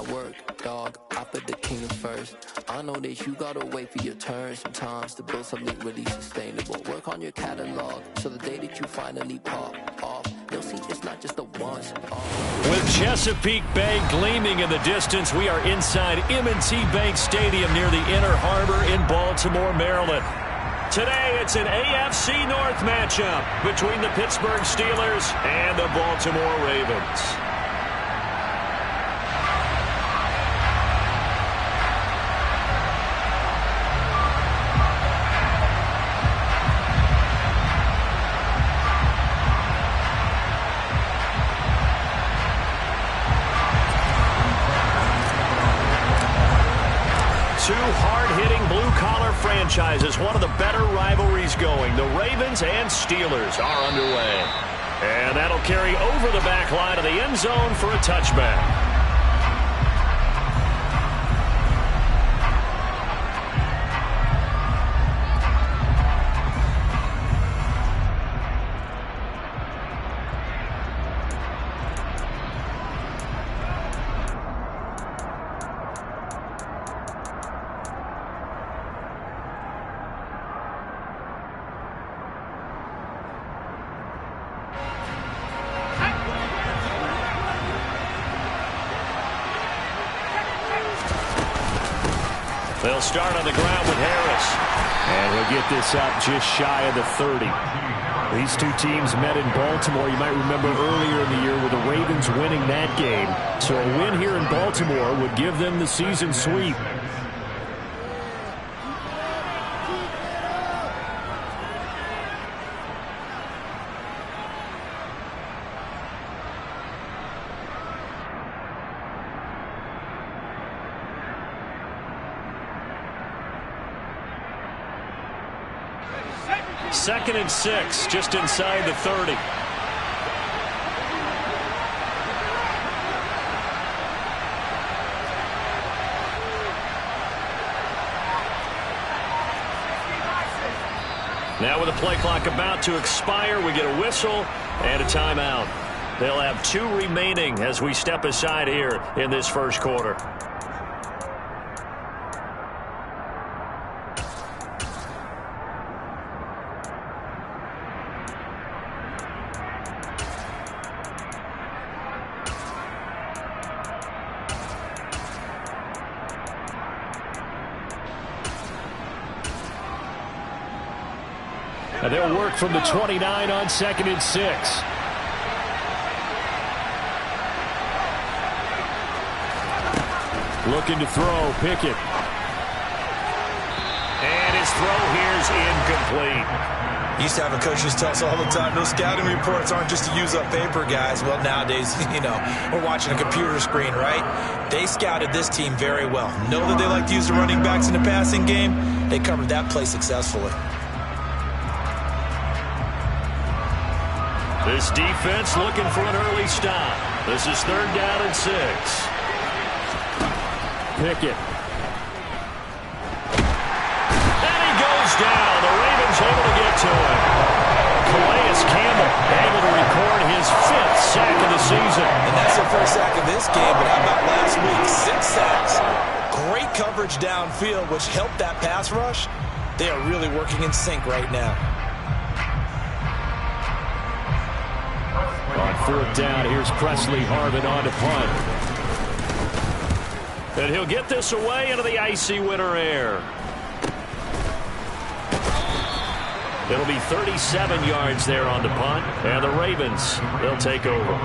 work, dog. I put the kingdom first. I know that you gotta wait for your turn sometimes to build something really sustainable. Work on your catalog so the day that you finally pop off, you'll see it's not just a once off. With Chesapeake Bay gleaming in the distance, we are inside M&T Bank Stadium near the Inner Harbor in Baltimore, Maryland. Today, it's an AFC North matchup between the Pittsburgh Steelers and the Baltimore Ravens. Two hard-hitting blue-collar franchises, one of the better rivalries going. The Ravens and Steelers are underway. And that'll carry over the back line of the end zone for a touchback. They'll start on the ground with Harris. And he'll get this up just shy of the 30. These two teams met in Baltimore. You might remember earlier in the year with the Ravens winning that game. So a win here in Baltimore would give them the season sweep. Second and 6, just inside the 30. Now with the play clock about to expire, we get a whistle and a timeout. They'll have 2 remaining as we step aside here in this first quarter. And they'll work from the 29 on second and 6. Looking to throw, Pickett. And his throw here's incomplete. Used to have a coaches tell us all the time, those scouting reports aren't just to use up paper, guys. Well, nowadays, we're watching a computer screen, right? They scouted this team very well. Know that they like to use the running backs in the passing game. They covered that play successfully. This defense looking for an early stop. This is 3rd down and 6. Pickett. And he goes down. The Ravens able to get to him. Calais Campbell able to record his 5th sack of the season. And that's the first sack of this game, but how about last week? 6 sacks. Great coverage downfield, which helped that pass rush. They are really working in sync right now. On 4th down, here's Presley Harvin on to punt. And he'll get this away into the icy winter air. It'll be 37 yards there on the punt, and the Ravens, they'll take over.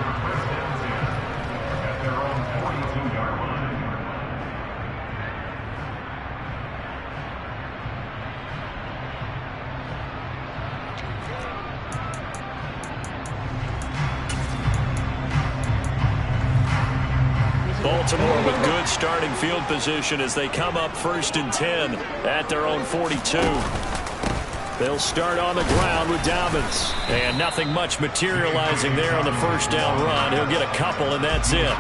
Baltimore with good starting field position as they come up 1st and 10 at their own 42. They'll start on the ground with Dobbins. And nothing much materializing there on the 1st down run. He'll get a couple, and that's it.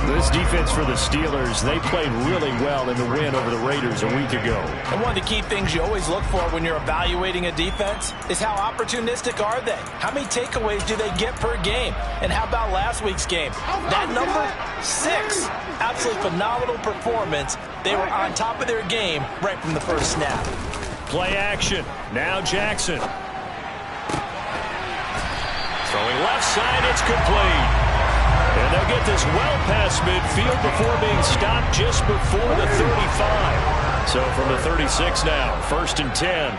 This defense for the Steelers, they played really well in the win over the Raiders a week ago. And one of the key things you always look for when you're evaluating a defense is how opportunistic are they? How many takeaways do they get per game? And how about last week's game? That number, 6. Absolutely phenomenal performance. They were on top of their game right from the first snap. Play action. Now Jackson. Throwing left side, it's complete. And they'll get this well past midfield before being stopped just before the 35. So from the 36 now, 1st and 10.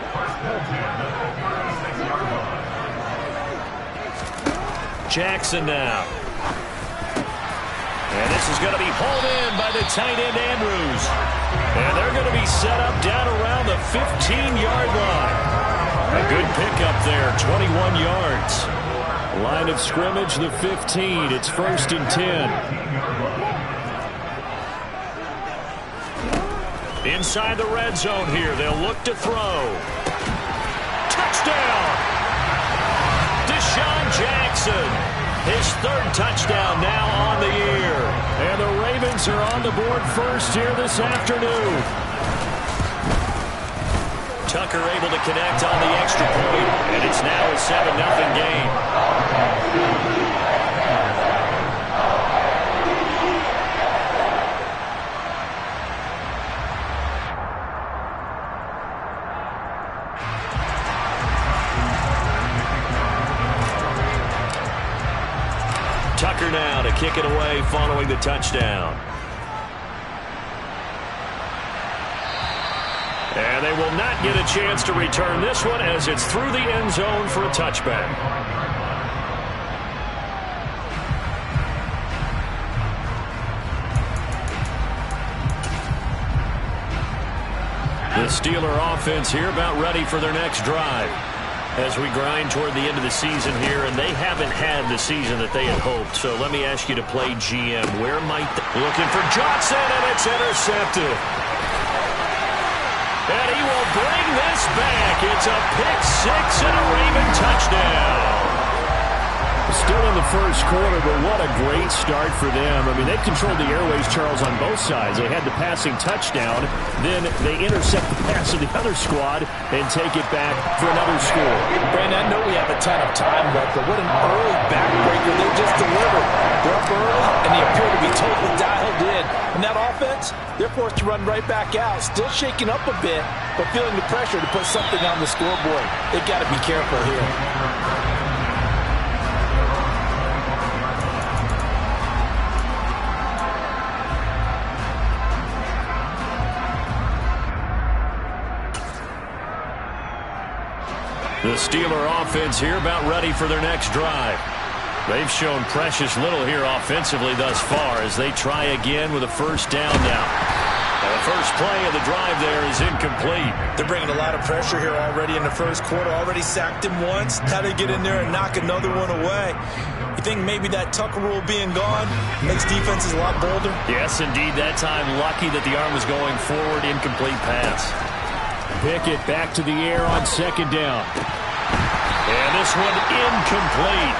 Jackson now. And this is going to be hauled in by the tight end Andrews. And they're going to be set up down around the 15-yard line. A good pickup there, 21 yards. Line of scrimmage, the 15. It's 1st and 10. Inside the red zone here. They'll look to throw. Touchdown! Deshaun Jackson. His 3rd touchdown now on the year. And the Ravens are on the board first here this afternoon. Tucker able to connect on the extra point, and it's now a 7-0 game. Tucker now to kick it away following the touchdown. And they will not get a chance to return this one as it's through the end zone for a touchback. The Steeler offense here about ready for their next drive. As we grind toward the end of the season here, and they haven't had the season that they had hoped. So let me ask you to play GM. Where might looking for Johnson, and it's intercepted. And he will bring this back. It's a pick 6 and a Raven touchdown. Still in the first quarter, but what a great start for them. I mean, they've controlled the airways, Charles, on both sides. They had the passing touchdown. Then they intercept the pass of the other squad and take it back for another score. Brandon, I know we have a ton of time left, but what an early backbreaker they just delivered. They're up early, and they appear to be totally dialed in. And that offense, they're forced to run right back out. Still shaking up a bit, but feeling the pressure to put something on the scoreboard. They've got to be careful here. The Steeler offense here about ready for their next drive. They've shown precious little here offensively thus far as they try again with a first down now. And the first play of the drive there is incomplete. They're bringing a lot of pressure here already in the first quarter. Already sacked him once. How to get in there and knock another one away. You think maybe that Tucker rule being gone makes defenses a lot bolder? Yes, indeed. That time lucky that the arm was going forward. Incomplete pass. Pickett back to the air on 2nd down. And this one incomplete.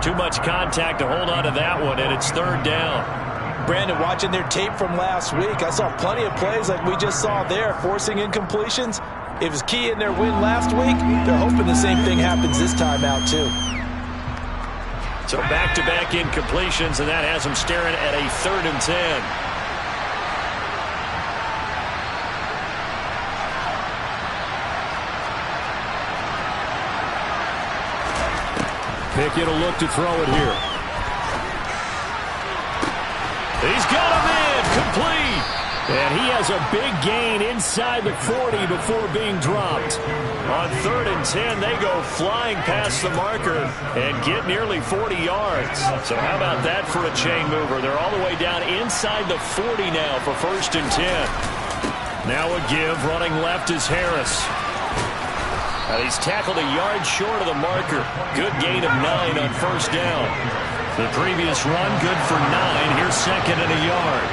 Too much contact to hold on to that one, and it's 3rd down. Brandon, watching their tape from last week, I saw plenty of plays like we just saw there, forcing incompletions. It was key in their win last week. They're hoping the same thing happens this time out, too. So back-to-back incompletions, and that has them staring at a 3rd and 10. Pickett will look to throw it here. He's got him in, complete. And he has a big gain inside the 40 before being dropped. On 3rd and 10, they go flying past the marker and get nearly 40 yards. So how about that for a chain mover? They're all the way down inside the 40 now for 1st and 10. Now a give, running left is Harris. And he's tackled a yard short of the marker. Good gain of 9 on 1st down. The previous run, good for 9. Here's 2nd and a yard.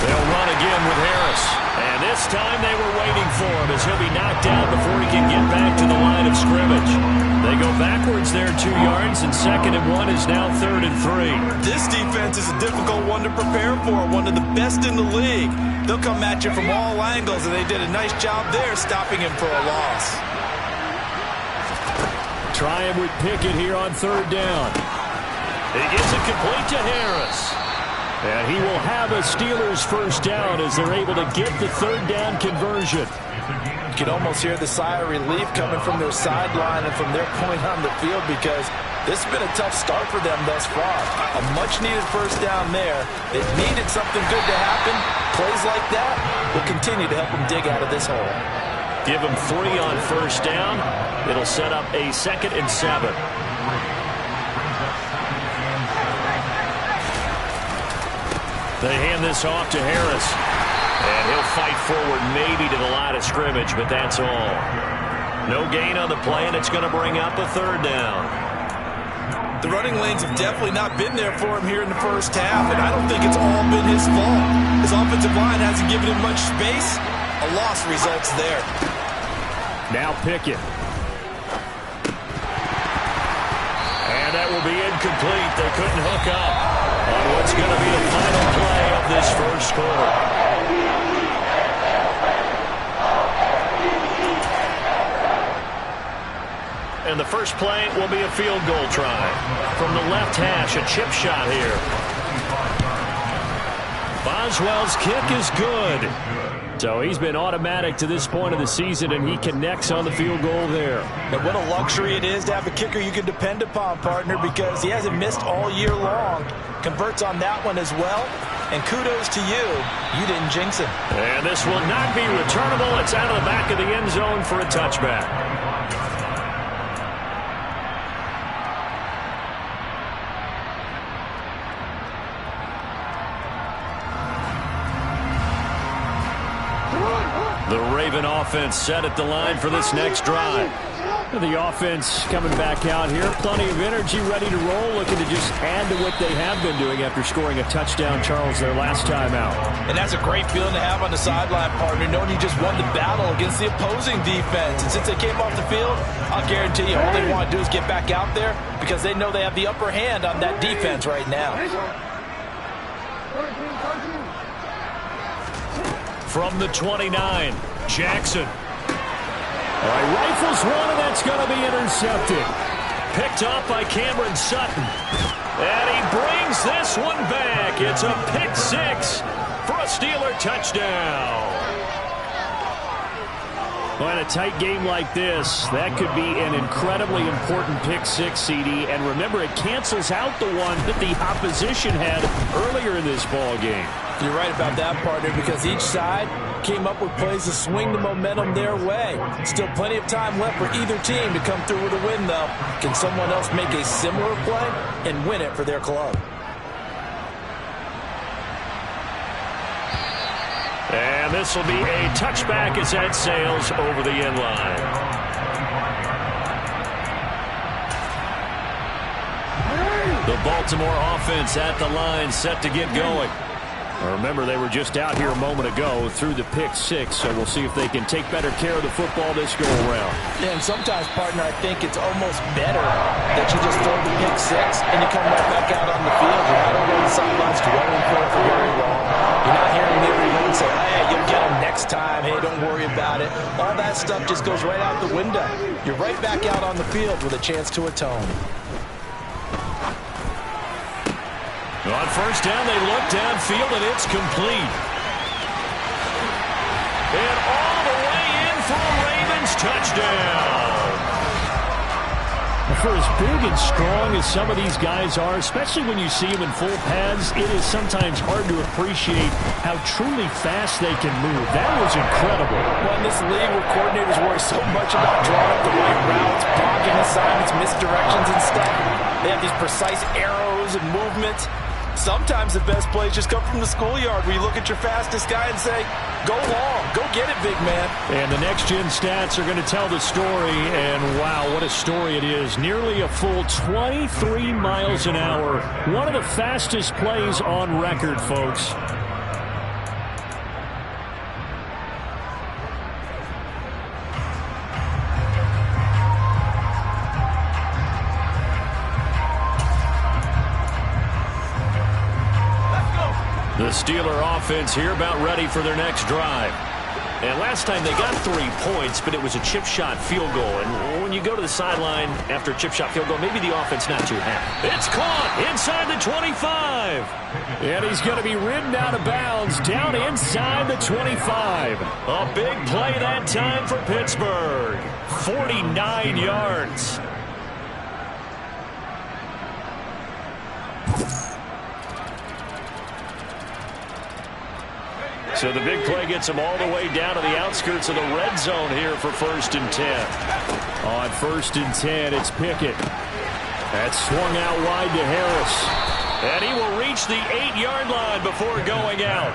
They'll run again with Harris. And this time they were waiting for him as he'll be knocked down before he can get back to the line of scrimmage. They go backwards there 2 yards, and 2nd and 1 is now 3rd and 3. This defense is a difficult one to prepare for, one of the best in the league. They'll come at you from all angles, and they did a nice job there stopping him for a loss. Try him with Pickett here on 3rd down. He gives it complete to Harris. And he will have a Steelers first down as they're able to get the 3rd down conversion. You can almost hear the sigh of relief coming from their sideline and from their point on the field, because this has been a tough start for them thus far. A much-needed first down there. They've needed something good to happen. Plays like that will continue to help them dig out of this hole. Give them 3 on first down. It'll set up a 2nd and 7. They hand this off to Harris. And he'll fight forward maybe to the line of scrimmage, but that's all. No gain on the play, and it's going to bring up a 3rd down. The running lanes have definitely not been there for him here in the first half, and I don't think it's all been his fault. His offensive line hasn't given him much space. A loss results there. Now Pickett. And that will be incomplete. They couldn't hook up on what's going to be the final play of this first quarter. And the first play will be a field goal try. From the left hash, a chip shot here. Boswell's kick is good. So he's been automatic to this point of the season, and he connects on the field goal there. And what a luxury it is to have a kicker you can depend upon, partner, because he hasn't missed all year long. Converts on that one as well. And kudos to you. You didn't jinx him. And this will not be returnable. It's out of the back of the end zone for a touchback. The Raven offense set at the line for this next drive. The offense coming back out here. Plenty of energy, ready to roll, looking to just add to what they have been doing after scoring a touchdown, Charles, their last time out. And that's a great feeling to have on the sideline, partner, knowing you just won the battle against the opposing defense. And since they came off the field, I'll guarantee you all they want to do is get back out there, because they know they have the upper hand on that defense right now. From the 29, Jackson. All right, rifles one, and that's going to be intercepted. Picked off by Cameron Sutton. And he brings this one back. It's a pick 6 for a Steeler touchdown. Well, in a tight game like this, that could be an incredibly important pick 6, CD. And remember, it cancels out the one that the opposition had earlier in this ball game. You're right about that, partner, because each side came up with plays to swing the momentum their way. Still plenty of time left for either team to come through with a win, though. Can someone else make a similar play and win it for their club? And this will be a touchback as that sails over the end line. The Baltimore offense at the line, set to get going. Remember, they were just out here a moment ago through the pick 6, so we'll see if they can take better care of the football this go-around. Yeah, and sometimes, partner, I think it's almost better that you just throw the pick 6 and you come right back out on the field. You're not over on the sidelines dwelling for it for very long. You're not hearing everyone say, hey, you'll get them next time. Hey, don't worry about it. All that stuff just goes right out the window. You're right back out on the field with a chance to atone. On first down, they look downfield, and it's complete. And all the way in for a Ravens touchdown. For as big and strong as some of these guys are, especially when you see them in full pads, it is sometimes hard to appreciate how truly fast they can move. That was incredible. Well, in this league where coordinators worry so much about drawing up the right routes, blocking assignments, misdirections and stuff, they have these precise arrows and movements. Sometimes the best plays just come from the schoolyard, where you look at your fastest guy and say, go long, go get it, big man. And the next-gen stats are going to tell the story, and wow, what a story it is. Nearly a full 23 miles an hour. One of the fastest plays on record, folks. Steeler offense here about ready for their next drive. And last time they got 3 points, but it was a chip shot field goal. And when you go to the sideline after a chip shot field goal, maybe the offense not too happy. It's caught inside the 25. And he's going to be ridden out of bounds down inside the 25. A big play that time for Pittsburgh. 49 yards. So the big play gets him all the way down to the outskirts of the red zone here for 1st and 10. On 1st and 10, it's Pickett. That's swung out wide to Harris. And he will reach the 8-yard line before going out.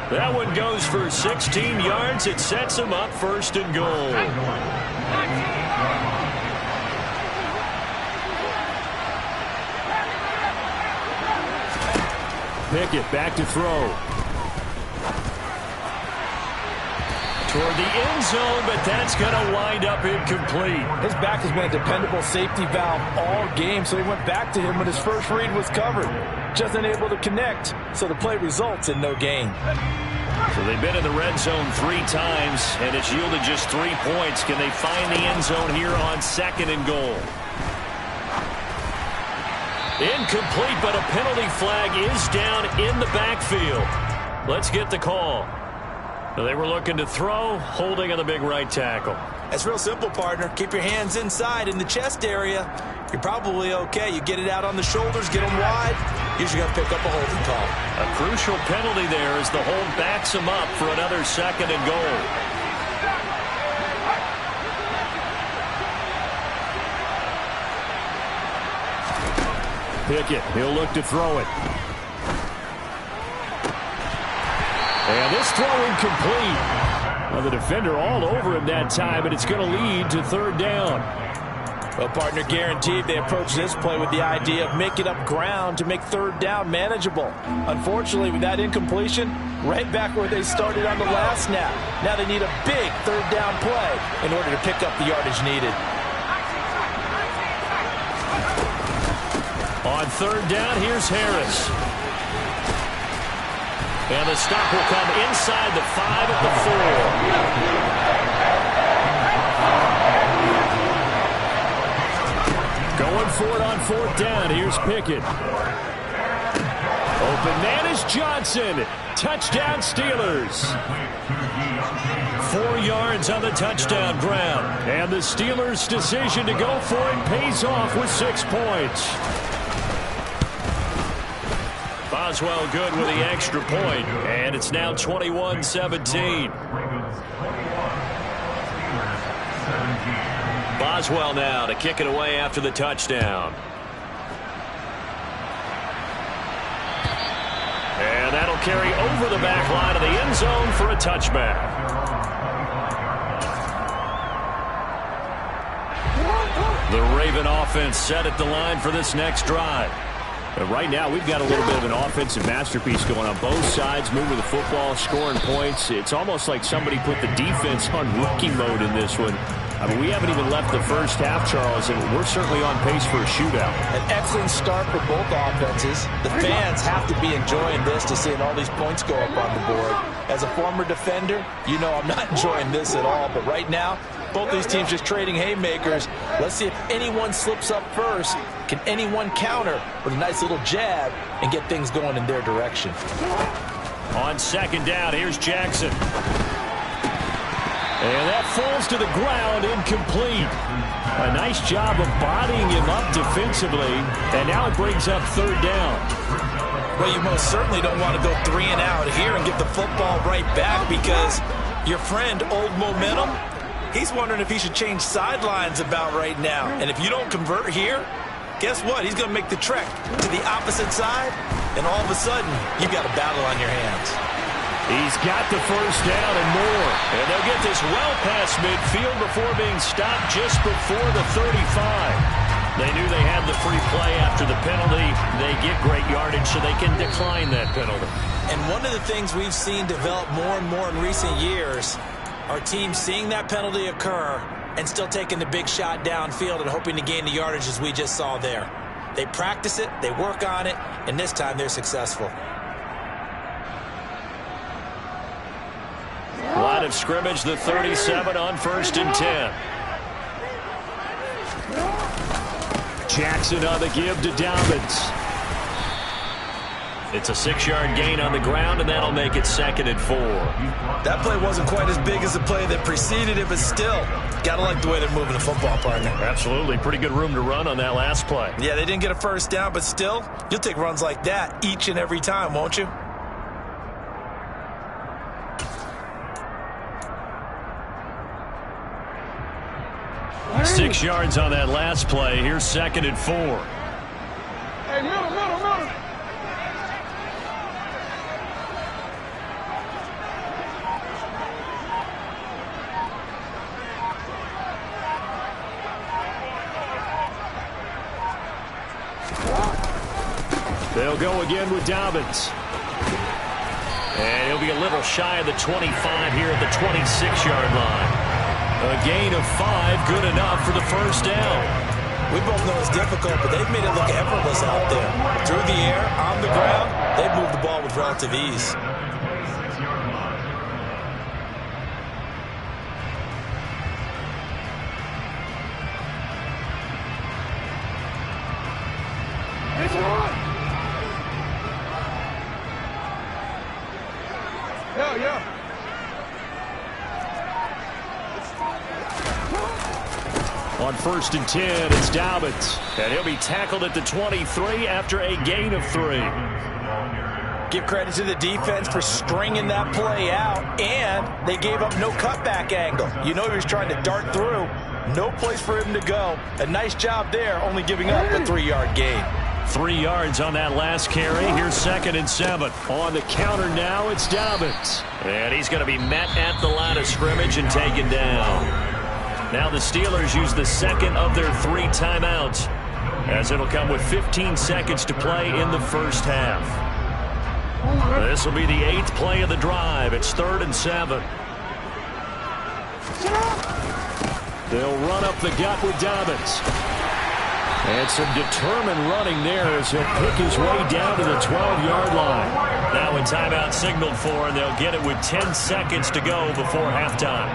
That one goes for 16 yards. It sets him up 1st and goal. Pickett back to throw. Toward the end zone, but that's going to wind up incomplete. His back has been a dependable safety valve all game, so he went back to him when his first read was covered. Just unable to connect, so the play results in no gain. So they've been in the red zone 3 times, and it's yielded just 3 points. Can they find the end zone here on 2nd and goal? Incomplete, but a penalty flag is down in the backfield. Let's get the call. They were looking to throw, holding on the big right tackle. That's real simple, partner. Keep your hands inside in the chest area. You're probably okay. You get it out on the shoulders, get them wide. Usually going to pick up a holding call. A crucial penalty there as the hold backs him up for another 2nd and goal. Pickett, he'll look to throw it. And this throw incomplete. Well, the defender all over him that time, but it's going to lead to 3rd down. Well, partner, guaranteed they approach this play with the idea of making up ground to make 3rd down manageable. Unfortunately, with that incompletion, right back where they started on the last snap. Now they need a big 3rd down play in order to pick up the yardage needed. On 3rd down, here's Harris. And the stop will come inside the 5 at the 4. Going for it on 4th down. Here's Pickett. Open man is Johnson. Touchdown Steelers. 4 yards on the touchdown ground. And the Steelers' decision to go for it pays off with 6 points. Boswell good with the extra point, and it's now 21-17. Boswell now to kick it away after the touchdown. And that'll carry over the back line of the end zone for a touchback. The Raven offense set at the line for this next drive. But right now, we've got a little bit of an offensive masterpiece going on both sides, moving the football, scoring points. It's almost like somebody put the defense on rookie mode in this one. I mean, we haven't even left the first half, Charles, and we're certainly on pace for a shootout. An excellent start for both offenses. The fans have to be enjoying this to seeing all these points go up on the board. As a former defender, you know I'm not enjoying this at all. But right now, both these teams just trading haymakers. Let's see if anyone slips up first. Can anyone counter with a nice little jab and get things going in their direction? On 2nd down, here's Jackson. And that falls to the ground, incomplete. A nice job of bodying him up defensively, and now it brings up 3rd down. Well, you most certainly don't want to go 3 and out here and get the football right back because your friend, Old Momentum, he's wondering if he should change sidelines about right now. And if you don't convert here, guess what? He's going to make the trek to the opposite side, and all of a sudden, you've got a battle on your hands. He's got the 1st down and more. And they'll get this well past midfield before being stopped just before the 35. They knew they had the free play after the penalty. They get great yardage so they can decline that penalty. And one of the things we've seen develop more and more in recent years are teams seeing that penalty occur and still taking the big shot downfield and hoping to gain the yardage as we just saw there. They practice it, they work on it, and this time they're successful. line of scrimmage, the 37 on 1st and 10. Jackson on the give to Dobbins. It's a 6-yard gain on the ground, and that'll make it 2nd and 4. That play wasn't quite as big as the play that preceded it, but still, got to like the way they're moving the football, partner. Absolutely. Pretty good room to run on that last play. Yeah, they didn't get a first down, but still, you'll take runs like that each and every time, won't you? Right. 6 yards on that last play. Here's 2nd and 4. Hey, middle. They'll go again with Dobbins. And he'll be a little shy of the 25 here at the 26-yard line. A gain of 5, good enough for the first down. We both know it's difficult, but they've made it look effortless out there. Through the air, on the ground, they've moved the ball with relative ease. It's on! Yeah. On 1st and 10, it's Dobbins. And he'll be tackled at the 23 after a gain of 3. Give credit to the defense for stringing that play out, and they gave up no cutback angle. You know he was trying to dart through. No place for him to go. A nice job there, only giving up a 3-yard gain. 3 yards on that last carry. Here's 2nd and 7. On the counter now, it's Dobbins. And he's going to be met at the line of scrimmage and taken down. Now the Steelers use the second of their 3 timeouts, as it'll come with 15 seconds to play in the first half. This will be the 8th play of the drive. It's 3rd and 7. They'll run up the gut with Dobbins. And some determined running there as he'll pick his way down to the 12-yard line. Now a timeout signaled for, and they'll get it with 10 seconds to go before halftime.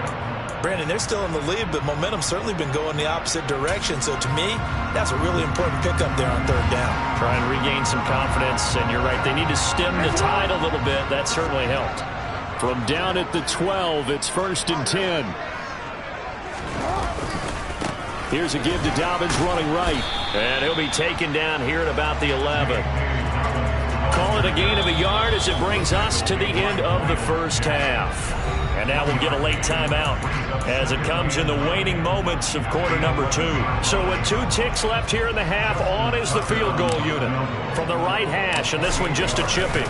Brandon, they're still in the lead, but momentum's certainly been going the opposite direction. So to me, that's a really important pickup there on 3rd down. Try and regain some confidence, and you're right, they need to stem the tide a little bit. That certainly helped. From down at the 12, it's 1st and 10. Here's a give to Dobbins running right. And he'll be taken down here at about the 11. Call it a gain of a yard as it brings us to the end of the first half. And now we'll get a late timeout as it comes in the waning moments of quarter number 2. So with 2 ticks left here in the half, on is the field goal unit from the right hash, and this one just a chipping.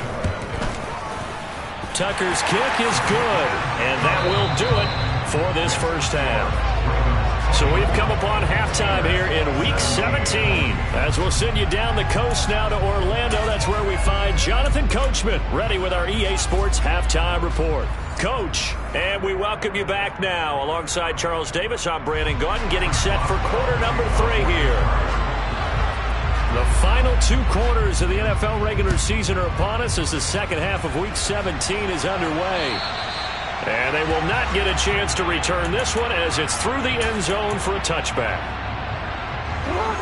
Tucker's kick is good, and that will do it for this first half. So we've come upon halftime here in Week 17. As we'll send you down the coast now to Orlando, that's where we find Jonathan Coachman ready with our EA Sports Halftime Report. Coach, and we welcome you back now. Alongside Charles Davis, I'm Brandon Gaudin, getting set for quarter number 3 here. The final 2 quarters of the NFL regular season are upon us as the second half of Week 17 is underway. And they will not get a chance to return this one as it's through the end zone for a touchback.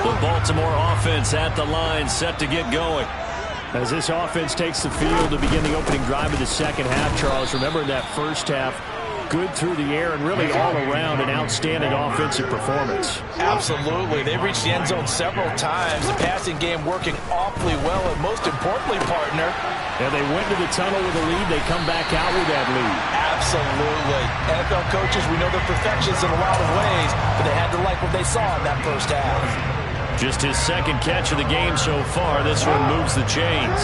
The Baltimore offense at the line, set to get going. As this offense takes the field to begin the opening drive of the second half, Charles, remember in that first half, good through the air and really all around an outstanding offensive performance. Absolutely. They reached the end zone several times. The passing game working awfully well, and most importantly, partner, yeah, they went to the tunnel with a lead. They come back out with that lead. Absolutely. NFL coaches, we know they're perfections in a lot of ways, but they had to like what they saw in that first half. Just his second catch of the game so far. This one moves the chains.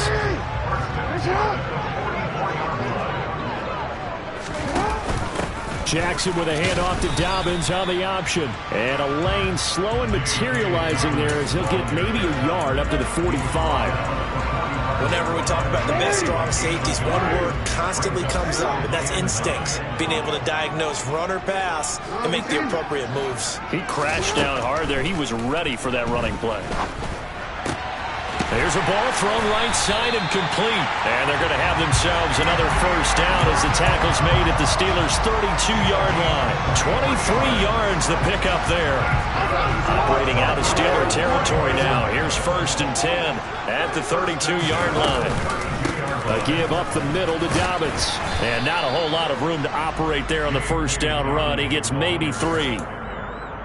Jackson with a handoff to Dobbins on the option. And a lane slow and materializing there as he'll get maybe a yard up to the 45. Whenever we talk about the best strong safeties, one word constantly comes up, and that's instincts. Being able to diagnose run or pass and make the appropriate moves. He crashed down hard there. He was ready for that running play. There's a ball thrown right side and complete. And they're going to have themselves another first down as the tackle's made at the Steelers' 32-yard line. 23 yards the pickup there. Operating out of Steeler territory now. Here's 1st and 10 at the 32-yard line. A give up the middle to Dobbins. And not a whole lot of room to operate there on the first down run. He gets maybe 3.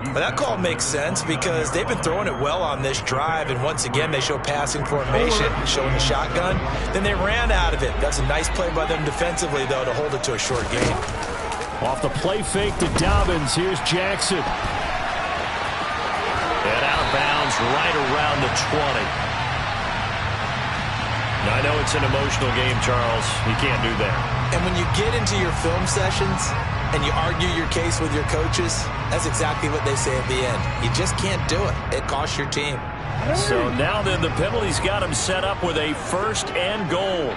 But that call makes sense because they've been throwing it well on this drive, and once again they show passing formation, showing the shotgun. Then they ran out of it. That's a nice play by them defensively, though, to hold it to a short gain. Off the play fake to Dobbins, here's Jackson. And out of bounds right around the 20. Now, I know it's an emotional game, Charles. You can't do that. And when you get into your film sessions and you argue your case with your coaches, that's exactly what they say at the end. You just can't do it. It costs your team. So now then, the penalty's got him set up with a 1st and goal.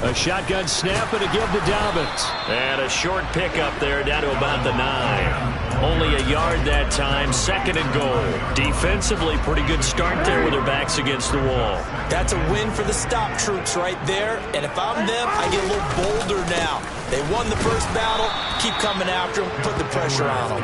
A shotgun snap and a give to Dobbins. And a short pickup there down to about the 9. Only a yard that time, 2nd and goal. Defensively, pretty good start there with their backs against the wall. That's a win for the stop troops right there. And if I'm them, I get a little bolder now. They won the first battle. Keep coming after them. Put the pressure on them.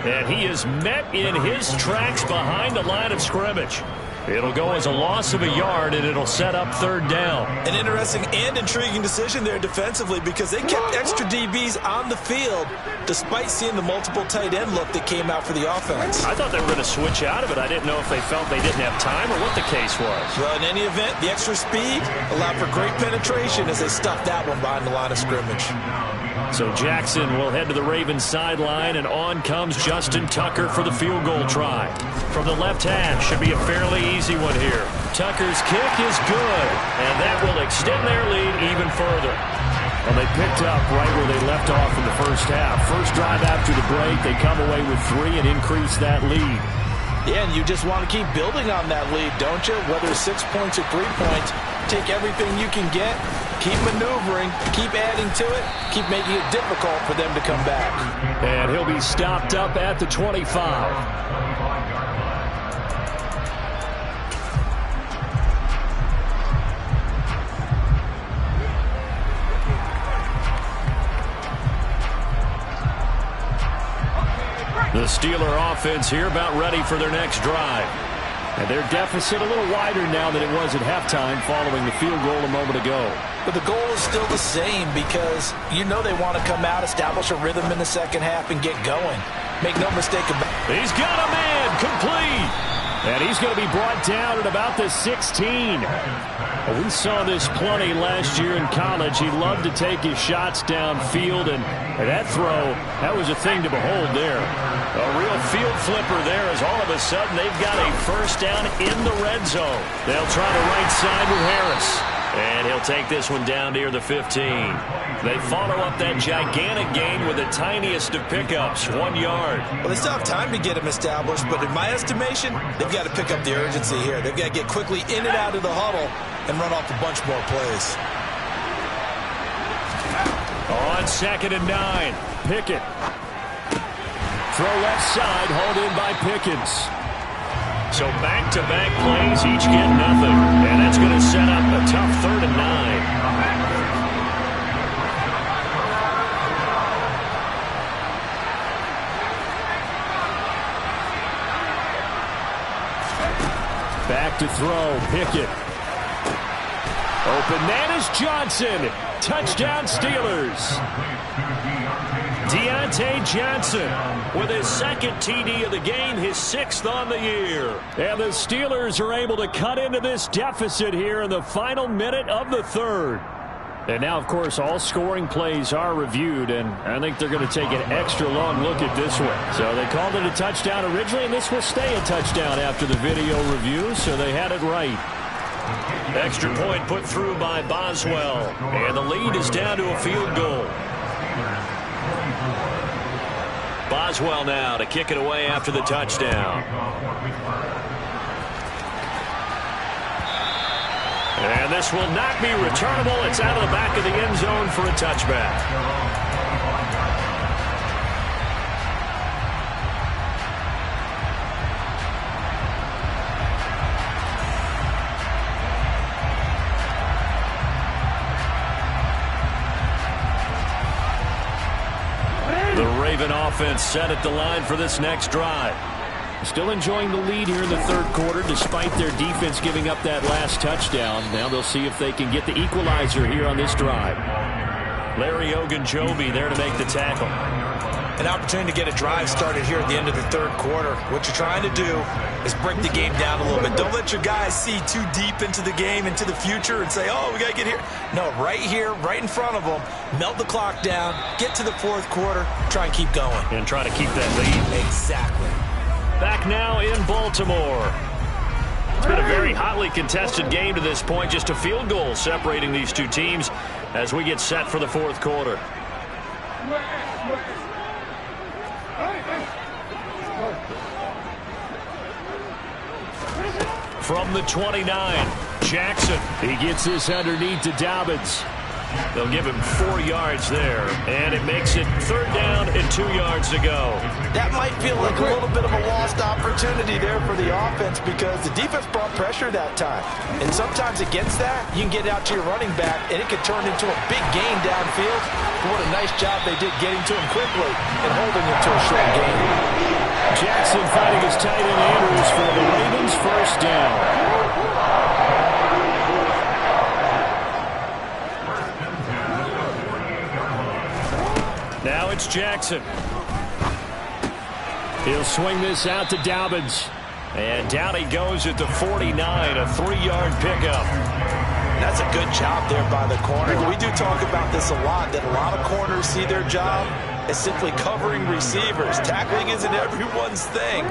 And he is met in his tracks behind the line of scrimmage. It'll go as a loss of a yard, and it'll set up 3rd down. An interesting and intriguing decision there defensively because they kept extra DBs on the field despite seeing the multiple tight end look that came out for the offense. I thought they were going to switch out of it. I didn't know if they felt they didn't have time or what the case was. Well, in any event, the extra speed allowed for great penetration as they stuffed that one behind the line of scrimmage. So Jackson will head to the Ravens sideline, and on comes Justin Tucker for the field goal try. From the left half, should be a fairly easy one here. Tucker's kick is good, and that will extend their lead even further. Well, they picked up right where they left off in the first half. First drive after the break, they come away with 3 and increase that lead. Yeah, and you just want to keep building on that lead, don't you? Whether it's 6 points or 3 points, take everything you can get, keep maneuvering, keep adding to it, keep making it difficult for them to come back. And he'll be stopped up at the 25. The Steeler offense here about ready for their next drive. And their deficit a little wider now than it was at halftime following the field goal a moment ago. But the goal is still the same because you know they want to come out, establish a rhythm in the second half, and get going. Make no mistake about it. He's got a man complete. And he's going to be brought down at about the 16. Well, we saw this plenty last year in college. He loved to take his shots downfield, and that throw, that was a thing to behold there. A real field flipper there as all of a sudden they've got a first down in the red zone. They'll try the right side with Harris. And he'll take this one down near the 15. They follow up that gigantic gain with the tiniest of pickups, 1 yard. Well, they still have time to get him established, but in my estimation, they've got to pick up the urgency here. They've got to get quickly in and out of the huddle and run off a bunch more plays. On 2nd and 9, Pickett. Throw left side, hauled in by Pickens. So back-to-back plays, each get nothing. And that's going to set up a tough 3rd and 9. Back to throw, Pickett. Open man is Johnson. Touchdown Steelers. Deontay Johnson with his 2nd TD of the game, his 6th on the year. And the Steelers are able to cut into this deficit here in the final minute of the 3rd. And now, of course, all scoring plays are reviewed, and I think they're going to take an extra long look at this one. So they called it a touchdown originally, and this will stay a touchdown after the video review, so they had it right. Extra point put through by Boswell, and the lead is down to a field goal. Boswell now to kick it away after the touchdown. And this will not be returnable. It's out of the back of the end zone for a touchback. offense set at the line for this next drive. Still enjoying the lead here in the third quarter despite their defense giving up that last touchdown. Now they'll see if they can get the equalizer here on this drive. Larry Ogunjobi there to make the tackle. An opportunity to get a drive started here at the end of the third quarter. What you're trying to do is break the game down a little bit. Don't let your guys see too deep into the game, into the future, and say, oh, we got to get here. No, right here, right in front of them, melt the clock down, get to the fourth quarter, try and keep going. And try to keep that lead. Exactly. Back now in Baltimore. It's been a very hotly contested game to this point. Just a field goal separating these two teams as we get set for the fourth quarter. From the 29, Jackson. He gets this underneath to Dobbins. They'll give him 4 yards there, and it makes it third down and 2 yards to go. That might feel like a little bit of a lost opportunity there for the offense because the defense brought pressure that time. And sometimes against that, you can get out to your running back, and it could turn into a big gain downfield. But what a nice job they did getting to him quickly and holding him to a short gain. Jackson finding his tight end Andrews for the Ravens first down. Now it's Jackson. He'll swing this out to Dobbins. And down he goes at the 49, a 3-yard pickup. That's a good job there by the corner. We do talk about this a lot, that a lot of corners see their job as simply covering receivers. Tackling isn't everyone's thing.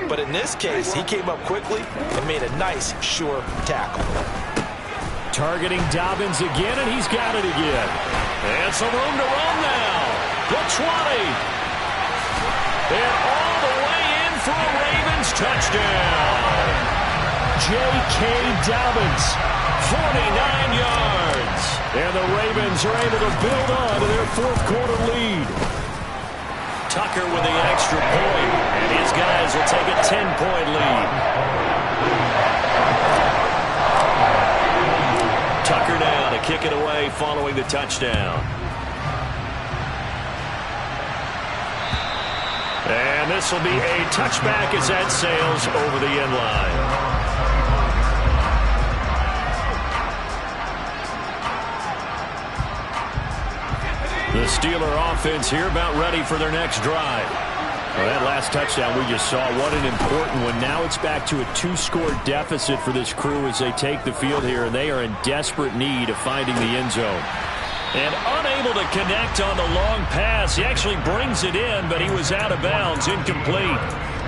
But in this case, he came up quickly and made a nice, sure tackle. Targeting Dobbins again, and he's got it again. And some room to run now. The 20. And all the way in for a Ravens touchdown. J.K. Dobbins, 49 yards. And the Ravens are able to build on to their fourth quarter lead. Tucker with the extra point, and his guys will take a 10-point lead. Tucker now to kick it away following the touchdown. And this will be a touchback as that sails over the end line. The Steeler offense here about ready for their next drive. Well, that last touchdown we just saw, what an important one. Now it's back to a 2-score deficit for this crew as they take the field here, and they are in desperate need of finding the end zone. And unable to connect on the long pass. He actually brings it in, but he was out of bounds, incomplete.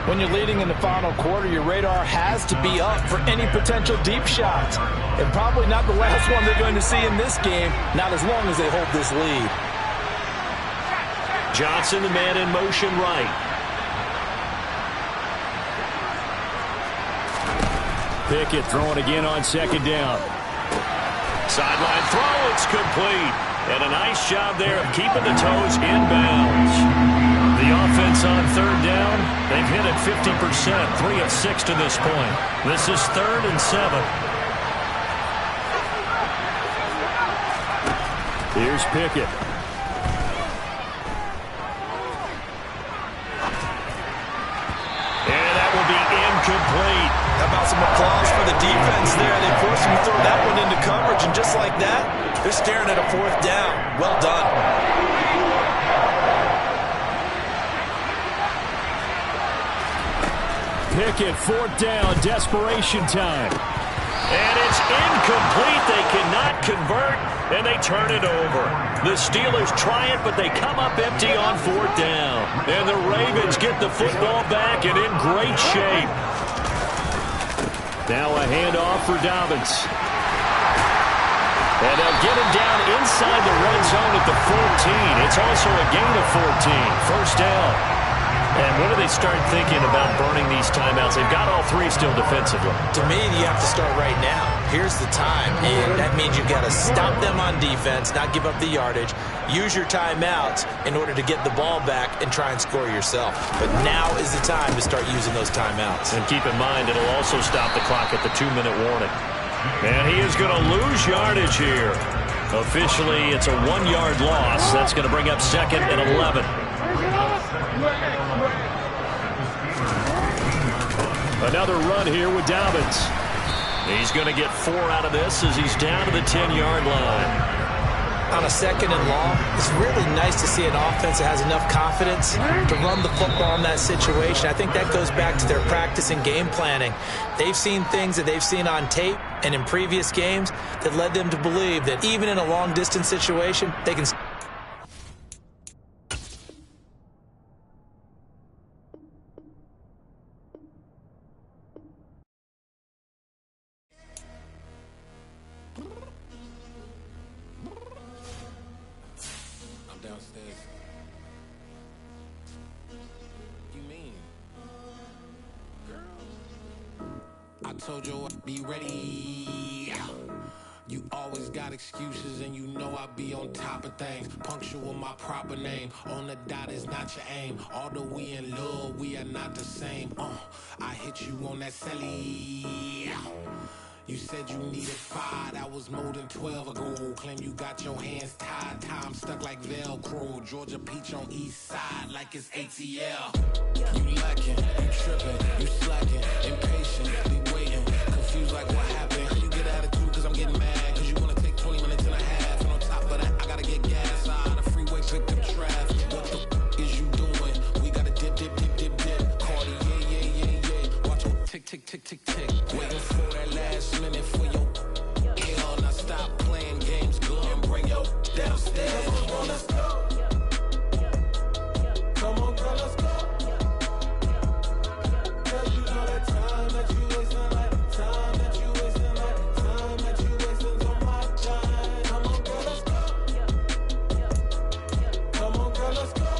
When you're leading in the final quarter, your radar has to be up for any potential deep shots. And probably not the last one they're going to see in this game, not as long as they hold this lead. Johnson, the man in motion right. Pickett throwing again on second down. Sideline throw, it's complete. And a nice job there of keeping the toes in bounds. The offense on third down, they've hit it 50%, 3 of 6 to this point. This is 3rd and 7. Here's Pickett. And that will be incomplete. How about some applause for the defense there? They forced him to throw that one into coverage, and just like that, they're staring at a 4th down. Well done. Pickett, 4th down, desperation time. And it's incomplete. They cannot convert, and they turn it over. The Steelers try it, but they come up empty on 4th down. And the Ravens get the football back and in great shape. Now a handoff for Dobbins. And they'll get him down inside the red zone at the 14. It's also a gain of 14. First down. And when do they start thinking about burning these timeouts? They've got all 3 still defensively. To me, you have to start right now. Here's the time, and that means you've got to stop them on defense, not give up the yardage, use your timeouts in order to get the ball back and try and score yourself. But now is the time to start using those timeouts. And keep in mind, it'll also stop the clock at the 2-minute warning. And he is going to lose yardage here. Officially, it's a 1-yard loss. That's going to bring up 2nd and 11. Another run here with Dobbins. He's going to get 4 out of this as he's down to the 10-yard line. On a 2nd and long, it's really nice to see an offense that has enough confidence to run the football in that situation. I think that goes back to their practice and game planning. They've seen things that they've seen on tape and in previous games that led them to believe that even in a long-distance situation, they can... Downstairs. You mean? Girl, I told you I'd be ready. You always got excuses and you know I be on top of things. Punctual my proper name. On the dot is not your aim. Although we in love, we are not the same. I hit you on that celly. You said you needed 5, that was more than 12 ago. Claim you got your hands tied, time stuck like Velcro. Georgia Peach on east side like it's ATL. You lacking, you tripping, you slacking, impatient, be waiting, confused like what happened. You get attitude cause I'm getting mad, cause you wanna take 20 minutes and a half. And on top of that, I gotta get gas out of the freeway, pick up traffic. What the is you doing? We gotta dip, dip, dip, dip, dip. Cardi, yeah. Watch your tick, tick, tick, tick, tick. Waiting for that last minute for your hell. Now stop playing games, go and bring your downstairs. Come on, let's go. Come on, girl, let's go. Cause you know that time that you wasting, like time that you wasting, like time that you wasting on my time. Come on, girl, let's go. Come on, girl, let's go.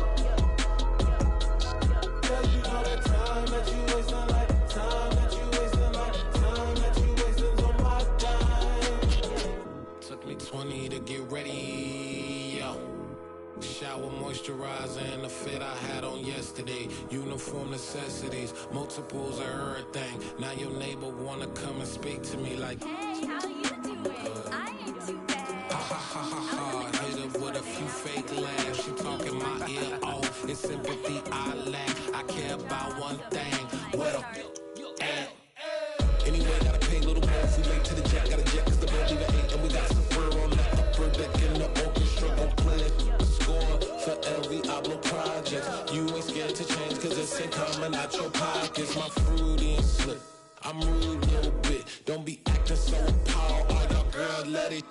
Cause you know that time that you wasting, like time that you wasting, like time that you wasting on my time. Took me 20 to get ready, yo. Shower moisturizer and the fit I had on yesterday. Uniform necessities, multiples of everything. Now your neighbor wanna come and speak to me like, hey, how you doing? I ain't too bad. ha ha ha ha ha. Hit her with a few fake laughs. She talking my ear off. It's sympathy I lack. I care about one thing. What up? Anyway, gotta pay a little more if we late to the jet. Gotta jet cause the boat leave at 8. And we got some fur on the upper deck in the orchestra. Gon' play it, score for every Ablo project. You ain't scared to change cause it's ain't coming out your pockets. My fruity and slip, I'm rude a little bit. Don't be acting so appalled. All y'all girls let it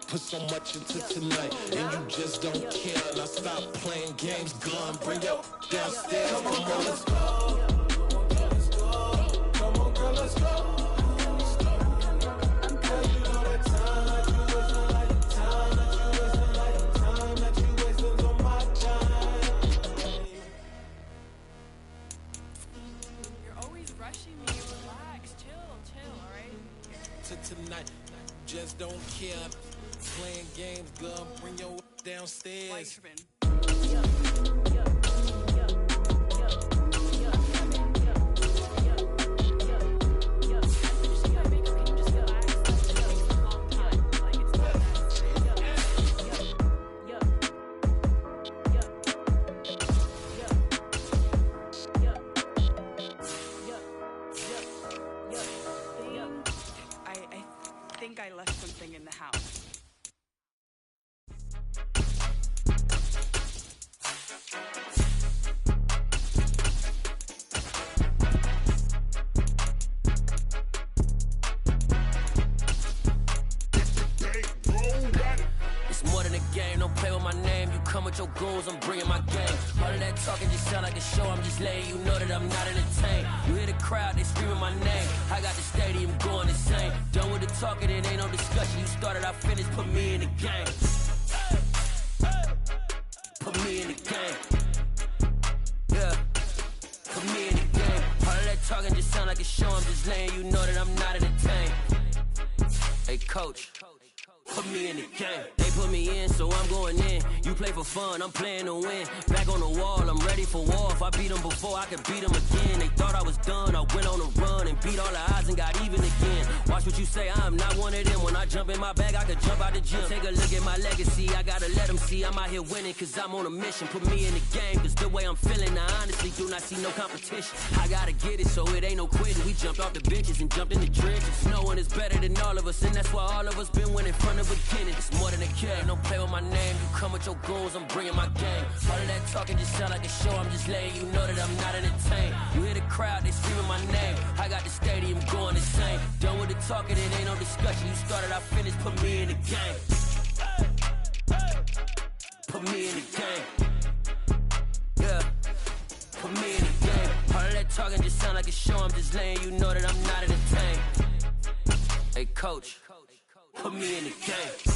put so much into tonight. And you just don't care. Now stop playing games, gun, bring your downstairs. Come on, let's go. Come on, girl, let's go. Tonight, just don't care. Playing games, girl, bring your downstairs. I left something in the house. It's more than a game, don't play with my name. You come with your goons, I'm bringing my game. All of that talking just sound like a show, I'm just letting you know that I'm not entertained. You hear the crowd, they screaming my name. I got the stadium going insane. Done with the talking, it ain't no discussion. You started, I finished, put me in the game. Put me in the game. Yeah, put me in the game. All of that talking just sound like a show, I'm just letting you know that I'm not entertained. Hey coach, put me in the game. They put me in, so I'm going in. You play for fun, I'm playing to win. Back on the wall, I'm ready for war. If I beat them before, I can beat them again. They thought I was done, I went on a run and beat all the odds and got even again. Watch Watch what you say, I'm not one of them. When I jump in my bag, I could jump out the gym. Take a look at my legacy, I gotta let them see I'm out here winning, cause I'm on a mission. Put me in the game, cause the way I'm feeling, I honestly do not see no competition. I gotta get it, so it ain't no quitting. We jumped off the benches and jumped in the trenches. No one is better than all of us, and that's why all of us been winning from the beginning. It's more than a game, don't play with my name. You come with your goons, I'm bringing my game. All of that talking just sound like a show, I'm just letting you know that I'm not entertained. You hear the crowd, they screaming my name. I got the stadium going insane. Done with the talking, it ain't no discussion. You started, I finished, put me in the game. Put me in the game. Yeah. Put me in the game. All of that talking just sound like a show, I'm just letting you know that I'm not entertained. Hey coach, put me in the game.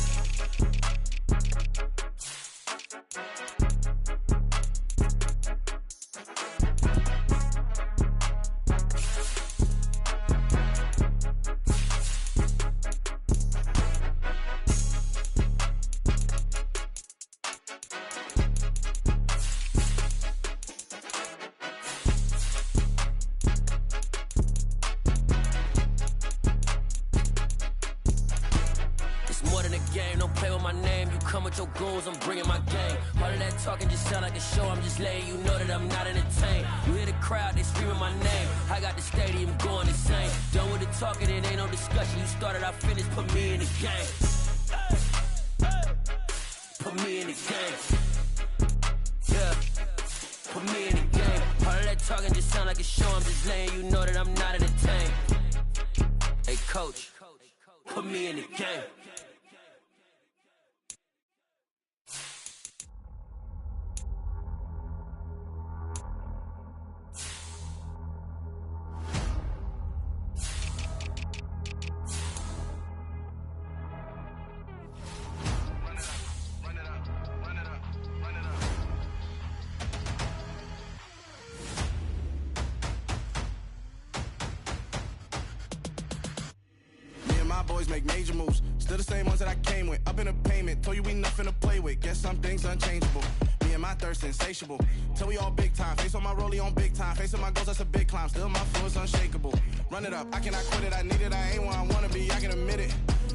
Your goals, I'm bringing my game. All of that talking just sound like a show, I'm just letting you know that I'm not entertained. You hear the crowd, they screaming my name. I got the stadium going insane. Done with the talking, it ain't no discussion. You started, I finished, put me in the game. Put me in the game. Yeah. Put me in the game. All of that talking just sound like a show, I'm just letting you know that I'm not entertained. Hey coach, put me in the game. Boys make major moves, still the same ones that I came with. Up in a payment, told you we nothing to play with. Guess some things unchangeable. Me and my thirst insatiable. Till we all big time. Face on my rollie on big time. Facing my goals, that's a big climb. Still my flow is unshakable. Run it up, I cannot quit it. I need it, I ain't where I wanna be. I can admit it.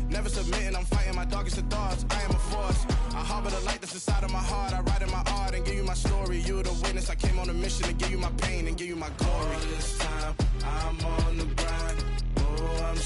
Never submitting, I'm fighting my darkest of thoughts. I am a force. I harbor the light that's inside of my heart. I write in my art and give you my story. You the witness. I came on a mission to give you my pain and give you my glory. All this time, I'm on the grind. Oh, I'm